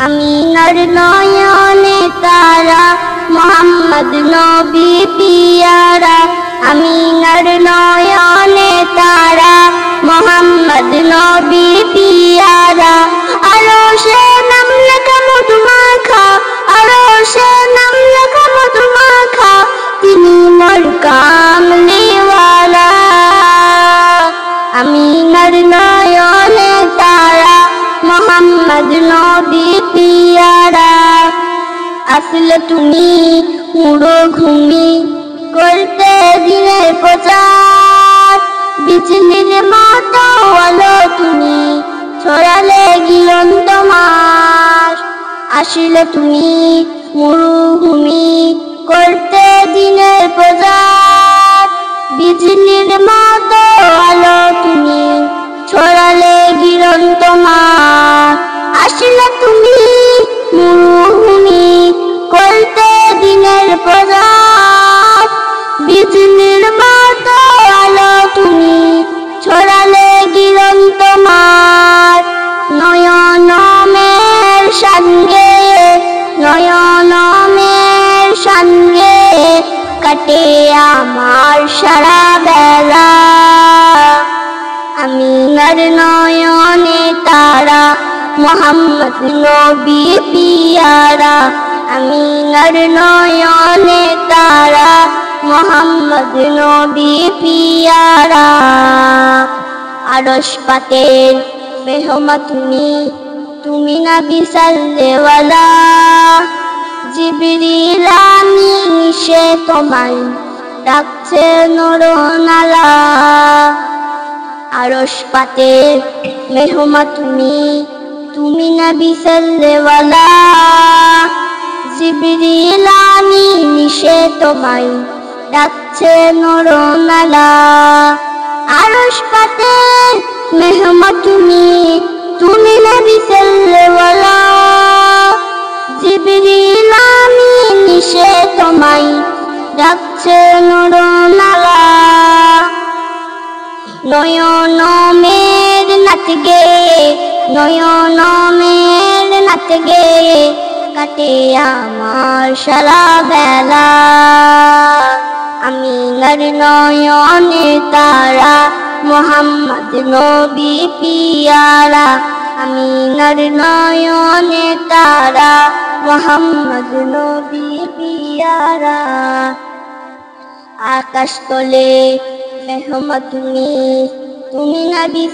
আমিনার নয়নে তারা মোহাম্মদ নবী পিয়ারা। আমিনার নয়নে তারা মোহাম্মদ নবী পিয়ারা। আরশে নাম লেখা মধু মাখা, আরশে নাম লেখা মধু মাখা, তিনি মোর কামলিওয়ালা। আমিনার নয়নে তারা মোহাম্মদ নবী পিয়ারা। আসলে তুমি মরুভূমি করতে দিনের প্রচার, বিজলির মতো আলো তুমি ছড়ালে গিলন তোমার। আসলে তুমি মরুভূমি করতে দিনের প্রচার, বিজলির মতো আলো তুমি ছড়ালে গিলন তোমার। আসলে তুমি মরুভূমি করতে দিনের প্রচার, বিজলির মতো আলো তুমি ছড়ালে গিলন তোমার। নয়নমের সঙ্গে, নয়নমের সঙ্গে কাটে আমার সারা বেলা। আমিনার নয়নে তারা মোহাম্মদ নবী পিয়ারা। আমিনার নয়নে তারা মোহাম্মদ নবী পিয়ারা। আরশ পাকের মেহমা তুমি, তুমি নবী সাল্লেওয়ালা। জিবরিল আমিন সে তোমায় ডাকছে নরনালা। আরশ পাকের মেহমা তুমি, তুমি নবী সাল্লেওয়ালা। জিবরিল আমিন সে তোমায় ডাকছে নরনালা। আরশ পাকের মেহমা তুমি, তুমি নবী সাল্লেওয়ালা। জিবরিল আমিন সে তোমায় ডাকছে নরনালা। নয়নমের নাচ গেয়ে, নয়নমের নাচ গেয়ে কাটে আমার সারা বেলা। আমিনার নয়নে তারা মোহাম্মদ নবী পিয়ারা। আমিনার নয়নে তারা মোহাম্মদ নবী পিয়ারা। আকাশ তলে মেহমা তুমি, তুমি নবী